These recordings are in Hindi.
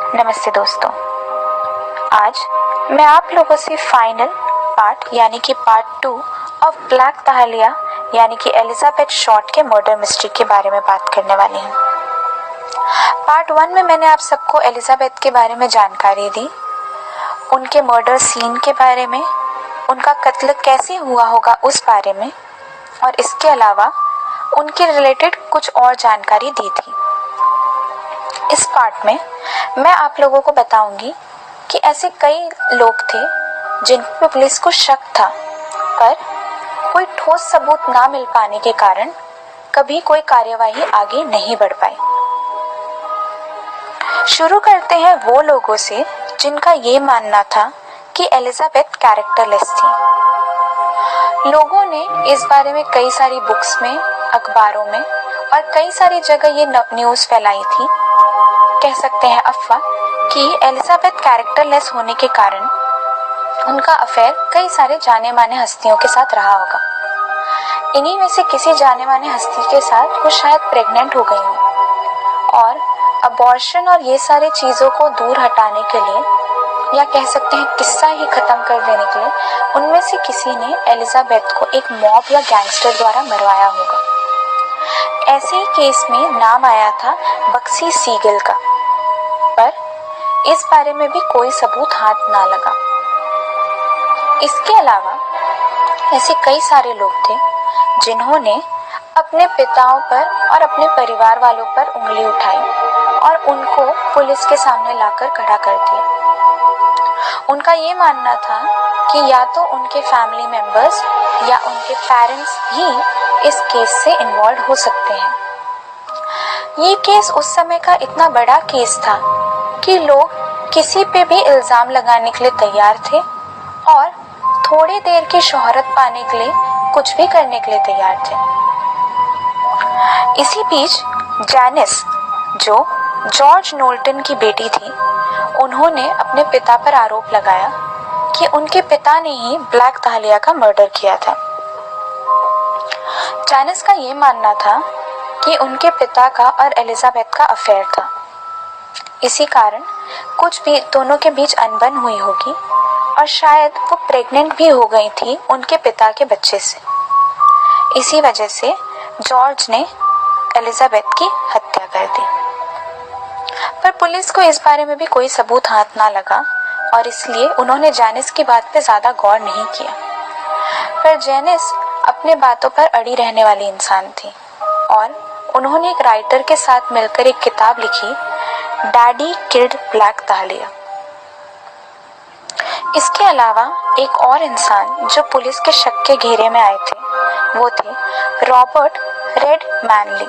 नमस्ते दोस्तों। आज मैं आप लोगों से फाइनल पार्ट यानी कि पार्ट 2 ऑफ ब्लैक दहलिया यानी कि एलिजाबेथ शॉर्ट के मर्डर मिस्ट्री के बारे में बात करने वाली हूँ। पार्ट 1 में मैंने आप सबको एलिजाबेथ के बारे में जानकारी दी, उनके मर्डर सीन के बारे में, उनका कत्ल कैसे हुआ होगा उस बारे में, और इसके अलावा उनके रिलेटेड कुछ और जानकारी दी थी। इस पार्ट में मैं आप लोगों को बताऊंगी कि ऐसे कई लोग थे जिन पर पुलिस को शक था, पर कोई ठोस सबूत ना मिल पाने के कारण कभी कोई कार्यवाही आगे नहीं बढ़ पाई। शुरू करते हैं वो लोगों से जिनका ये मानना था कि एलिजाबेथ कैरेक्टरलेस थी। लोगों ने इस बारे में कई सारी बुक्स में, अखबारों में और कई सारी जगह ये न्यूज़ फैलाई थी, कह सकते हैं अफवाह, कि एलिजाबेथ कैरेक्टरलेस होने के कारण उनका अफेयर कई सारे जाने माने हस्तियों के साथ रहा होगा। इन्हीं में से किसी जाने माने हस्ती के साथ वो शायद प्रेग्नेंट हो गई हो और अबॉर्शन और ये सारी चीज़ों को दूर हटाने के लिए, या कह सकते हैं किस्सा ही खत्म कर देने के लिए, उनमें से किसी ने एलिजाबेथ को एक मॉब या गैंगस्टर द्वारा मरवाया होगा। ऐसे ही केस में नाम आया था बक्सी सीगल का, पर इस बारे में भी कोई सबूत हाथ ना लगा। इसके अलावा ऐसे कई सारे लोग थे जिन्होंने अपने पिताओं पर और अपने परिवार वालों पर उंगली उठाई और उनको पुलिस के सामने लाकर खड़ा कर दिया। उनका ये मानना था कि या तो उनके फैमिली मेंबर्स या उनके पेरेंट्स भी इस केस से इन्वॉल्व हो सकते हैं। ये केस उस समय का इतना बड़ा केस था कि लोग किसी पे भी इल्जाम लगाने के लिए तैयार थे और थोड़ी देर की शोहरत पाने के लिए कुछ भी करने के लिए तैयार थे। इसी बीच जैनिस, जो जॉर्ज नोल्टन की बेटी थी, उन्होंने अपने पिता पर आरोप लगाया कि उनके पिता ने ही ब्लैक दहलिया का मर्डर किया था। जैनिस का ये मानना था कि उनके पिता का और एलिजाबेथ का अफेयर था। इसी कारण कुछ भी दोनों के बीच अनबन हुई होगी और शायद वो प्रेग्नेंट भी हो गई थी उनके पिता के बच्चे से। इसी वजह से जॉर्ज ने एलिजाबेथ की हत्या कर दी। पर पुलिस को इस बारे में भी कोई सबूत हाथ ना लगा और इसलिए उन्होंने जैनिस की बात पे ज़्यादा गौर नहीं किया। पर जैनिस अपने बातों पर अड़ी रहने वाली इंसान थी और उन्होंने एक राइटर के साथ मिलकर एक किताब लिखी, डैडी किल्ड ब्लैक दहलिया। इसके अलावा एक और इंसान जो पुलिस के शक के घेरे में आए थे, वो थे रॉबर्ट रेड मैनली।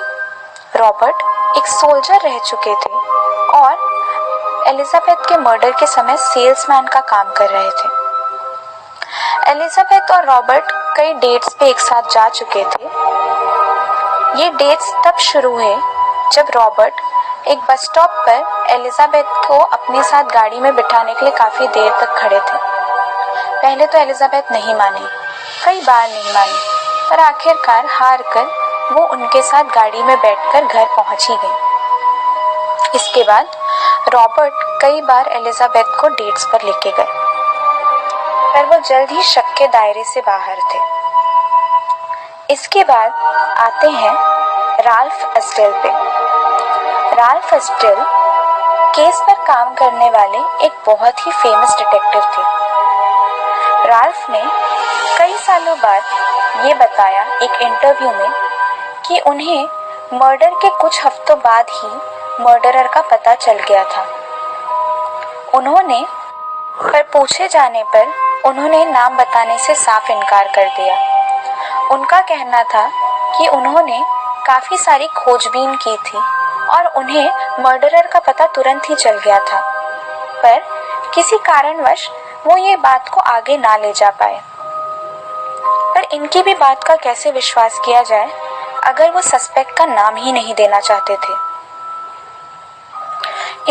रॉबर्ट एक सोल्जर रह चुके थे और एलिजाबेथ के मर्डर के समय सेल्समैन का काम कर रहे थे। एलिजाबेथ और रॉबर्ट कई डेट्स पे एक साथ जा चुके थे। ये डेट्स तब शुरू हुए जब रॉबर्ट एक बस स्टॉप पर एलिजाबेथ को अपने साथ गाड़ी में बिठाने के लिए काफ़ी देर तक खड़े थे। पहले तो एलिजाबेथ नहीं मानी, कई बार नहीं मानी, पर आखिरकार हार कर वो उनके साथ गाड़ी में बैठकर घर पहुंच ही गई। इसके बाद रॉबर्ट कई बार एलिजाबेथ को डेट्स पर लेके गए, पर वो जल्द ही शक के दायरे से बाहर थे। इसके बाद आते हैं राल्फ एस्टेल पे। राल्फ एस्टेल केस पर काम करने वाले एक बहुत ही फेमस डिटेक्टिव थे। राल्फ ने कई सालों बाद ये बताया एक इंटरव्यू में कि उन्हें मर्डर के कुछ हफ्तों बाद ही मर्डरर का पता चल गया था। पर पूछे जाने पर उन्होंने नाम बताने से साफ इनकार कर दिया। उनका कहना था कि उन्होंने काफ़ी सारी खोजबीन की थी और उन्हें मर्डरर का पता तुरंत ही चल गया था, पर किसी कारणवश वो ये बात को आगे ना ले जा पाए। पर इनकी भी बात का कैसे विश्वास किया जाए अगर वो सस्पेक्ट का नाम ही नहीं देना चाहते थे।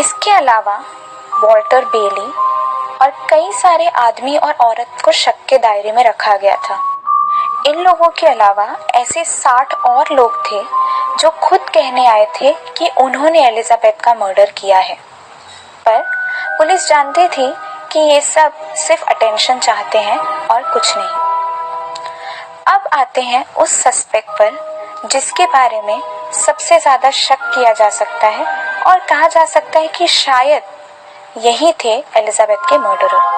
इसके अलावा वॉल्टर बेली और कई सारे आदमी और औरत को शक के दायरे में रखा गया था। इन लोगों के अलावा ऐसे 60 और लोग थे जो खुद कहने आए थे कि उन्होंने एलिजाबेथ का मर्डर किया है, पर पुलिस जानती थी कि ये सब सिर्फ अटेंशन चाहते हैं और कुछ नहीं। अब आते हैं उस सस्पेक्ट पर जिसके बारे में सबसे ज्यादा शक किया जा सकता है और कहा जा सकता है कि शायद यही थे एलिजाबेथ के मर्डरर।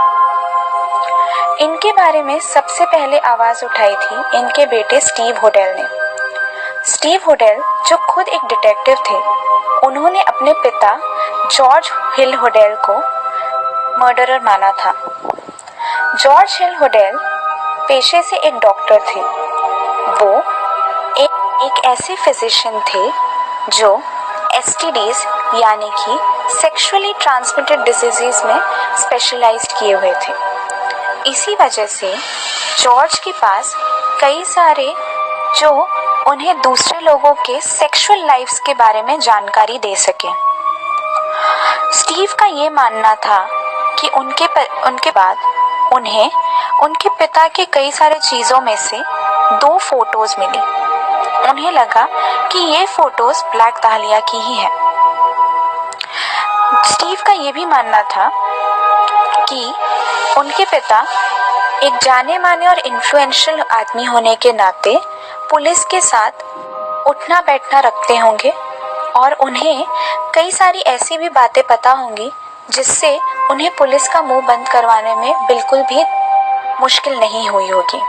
इनके बारे में सबसे पहले आवाज उठाई थी इनके बेटे स्टीव हुडेल ने। स्टीव हुडेल जो खुद एक डिटेक्टिव थे, उन्होंने अपने पिता जॉर्ज हिल हुडेल को मर्डरर माना था। जॉर्ज हिल हुडेल पेशे से एक डॉक्टर थे। वो एक ऐसे फिजिशियन थे जो एसटीडीज यानी कि सेक्सुअली ट्रांसमिटेड डिजीजेस में स्पेशलाइज्ड किए हुए थे। इसी वजह से जॉर्ज के पास कई सारे जो उन्हें दूसरे लोगों के सेक्सुअल लाइफ्स के बारे में जानकारी दे सके। स्टीव का ये मानना था कि उनके बाद उन्हें उनके पिता के कई सारे चीजों में से 2 फोटोज मिली। उन्हें लगा कि ये फोटोज ब्लैक दाहलिया की ही है। स्टीव का ये भी मानना था कि उनके पिता एक जाने माने और इन्फ्लुएंशियल आदमी होने के नाते पुलिस के साथ उठना बैठना रखते होंगे और उन्हें कई सारी ऐसी भी बातें पता होंगी जिससे उन्हें पुलिस का मुंह बंद करवाने में बिल्कुल भी मुश्किल नहीं हुई होगी।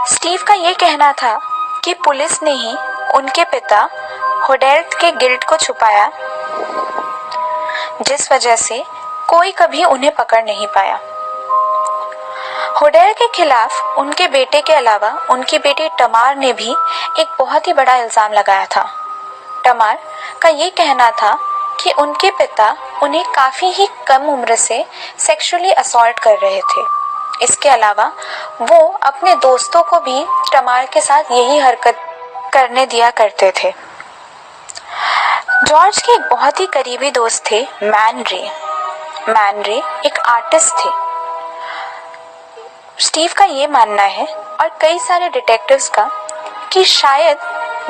स्टीव का ये कहना था कि पुलिस ने ही उनके पिता हुडेल के गिल्ट को छुपाया, जिस वजह से कोई कभी उन्हें पकड़ नहीं पाया। हुडेल के खिलाफ उनके बेटे के अलावा उनकी बेटी टमार ने भी एक बहुत ही बड़ा इल्जाम लगाया था। टमार का ये कहना था कि उनके पिता उन्हें काफी ही कम उम्र से सेक्सुअली असॉल्ट कर रहे थे। इसके अलावा वो अपने दोस्तों को भी टमार के साथ यही हरकत करने दिया करते थे। जॉर्ज के एक बहुत ही करीबी दोस्त थे मैन रे एक आर्टिस्ट थे। स्टीव का ये मानना है और कई सारे डिटेक्टिव्स का कि शायद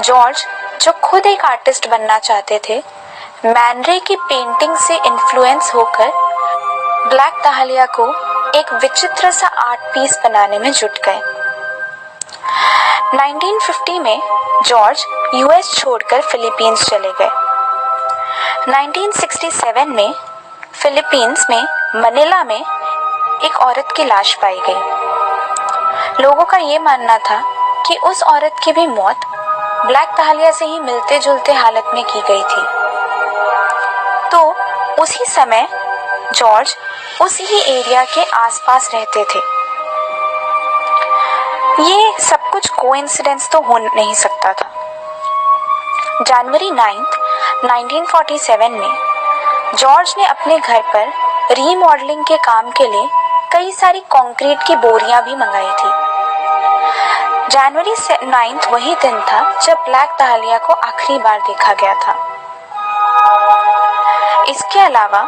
जॉर्ज जो खुद एक आर्टिस्ट बनना चाहते थे, मैन रे की पेंटिंग से इन्फ्लुएंस होकर ब्लैक दाहलिया को एक विचित्र सा आर्ट पीस बनाने में जुट गए। 1950 में जॉर्ज यूएस छोड़कर फिलीपींस चले गए। 1967 में फिलीपींस में मनीला में एक औरत की लाश पाई गई। लोगों का ये मानना था कि उस औरत की भी मौत ब्लैक दाहलिया से ही मिलते जुलते हालत में की गई थी। तो उसी समय जॉर्ज उसी ही एरिया के आसपास रहते थे। ये सब कुछ कोइंसिडेंस तो हो नहीं सकता था। जनवरी 9th, 1947 में जॉर्ज ने अपने घर पर रीमॉडलिंग के काम के लिए कई सारी कंक्रीट की बोरियां भी मंगाई थी। जनवरी 9th वही दिन था जब ब्लैक दाहलिया को आखिरी बार देखा गया था। इसके अलावा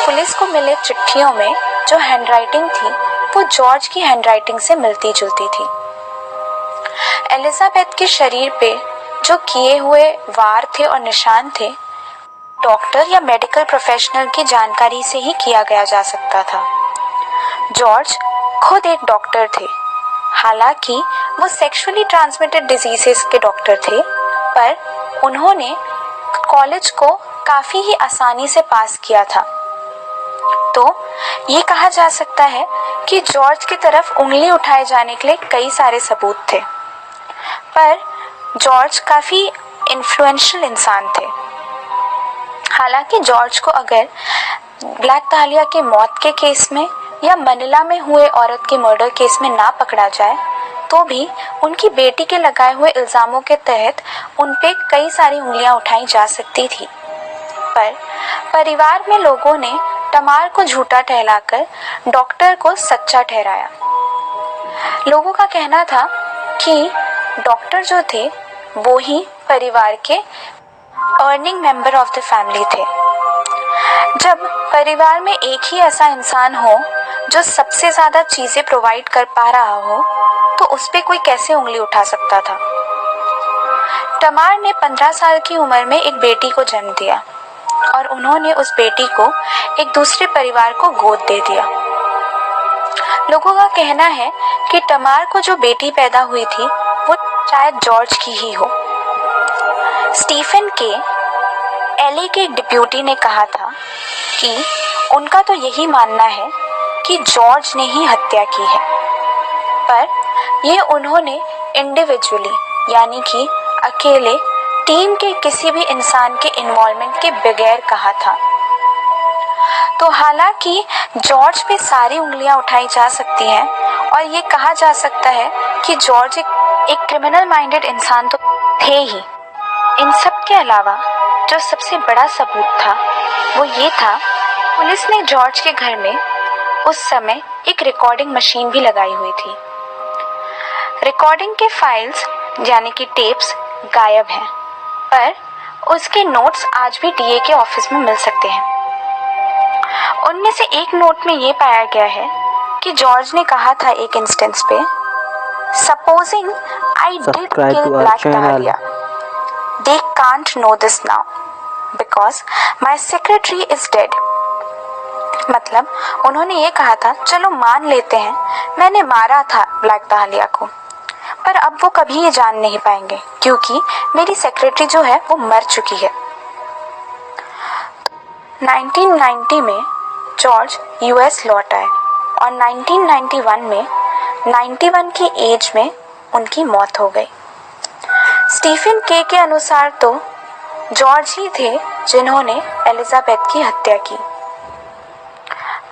पुलिस को मिले चिट्ठियों में जो हैंडराइटिंग थी वो जॉर्ज की हैंडराइटिंग से मिलती जुलती थी। एलिजाबेथ के शरीर पे जो किए हुए वार थे और निशान थे, डॉक्टर या मेडिकल प्रोफेशनल की जानकारी से ही किया गया जा सकता था। जॉर्ज खुद एक डॉक्टर थे। हालांकि वो सेक्सुअली ट्रांसमिटेड डिजीजेस के डॉक्टर थे, पर उन्होंने कॉलेज को काफी ही आसानी से पास किया था। तो ये कहा जा सकता है कि जॉर्ज की तरफ उंगली उठाए जाने के लिए कई सारे सबूत थे, पर जॉर्ज काफी इन्फ्लुएंशियल इंसान थे। हालांकि जॉर्ज को अगर ब्लैक दाहलिया के मौत के केस में या मनीला में हुए औरत के मर्डर केस में ना पकड़ा जाए, तो भी उनकी बेटी के लगाए हुए इल्जामों के तहत उन पे कई सारी उंगलियां उठाई जा सकती थी। पर परिवार में लोगों ने टमार को झूठा ठहराकर डॉक्टर को सच्चा ठहराया। लोगों का कहना था कि डॉक्टर जो थे वो ही परिवार के earning member of the family थे। जब परिवार में एक ही ऐसा इंसान हो जो सबसे ज्यादा चीजें प्रोवाइड कर पा रहा हो, तो उस पे कोई कैसे उंगली उठा सकता था। टमार ने 15 साल की उम्र में एक बेटी को जन्म दिया। और उन्होंने उस बेटी को एक दूसरे परिवार को गोद दे दिया। लोगों का कहना है कि तमार को जो बेटी पैदा हुई थी वो शायद जॉर्ज की ही हो। स्टीफन के एलए के डिप्यूटी ने कहा था कि उनका तो यही मानना है कि जॉर्ज ने ही हत्या की है, पर ये उन्होंने इंडिविजुअली यानी कि अकेले टीम के किसी भी इंसान के इन्वॉल्वमेंट के बगैर कहा था। तो हालांकि जॉर्ज पे सारी उंगलियां उठाई जा सकती हैं और ये कहा जा सकता है कि जॉर्ज एक क्रिमिनल माइंडेड इंसान तो थे ही, इन सब के अलावा जो सबसे बड़ा सबूत था वो ये था, पुलिस ने जॉर्ज के घर में उस समय एक रिकॉर्डिंग मशीन भी लगाई हुई थी। रिकॉर्डिंग के फाइल्स यानी कि टेप्स गायब हैं, पर उसके नोट्स आज भी डीए के ऑफिस में मिल सकते हैं। उनमें से एक नोट में ये पाया गया है कि जॉर्ज ने कहा था एक इंस्टेंस पे, supposing I did kill Black Dahlia, they can't know this now because my secretary is dead. मतलब उन्होंने ये कहा था, चलो मान लेते हैं मैंने मारा था ब्लैक डालिया को, पर अब वो कभी ये जान नहीं पाएंगे क्योंकि मेरी सेक्रेटरी जो है वो मर चुकी है। 1990 में जॉर्ज यूएस लौट आए और 1991 में 91 की एज में उनकी मौत हो गई। स्टीफन के अनुसार तो जॉर्ज ही थे जिन्होंने एलिजाबेथ की हत्या की।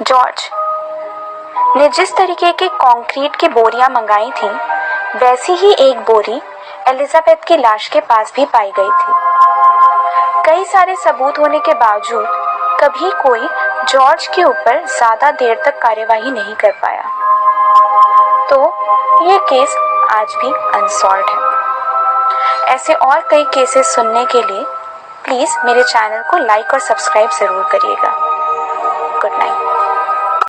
जॉर्ज ने जिस तरीके के कंक्रीट की बोरियां मंगाई थी, वैसी ही एक बोरी एलिजाबेथ की लाश के पास भी पाई गई थी। कई सारे सबूत होने के बावजूद कभी कोई जॉर्ज के ऊपर ज्यादा देर तक कार्यवाही नहीं कर पाया, तो ये केस आज भी अनसॉल्व्ड है। ऐसे और कई केसेस सुनने के लिए प्लीज मेरे चैनल को लाइक और सब्सक्राइब जरूर करिएगा। Good night.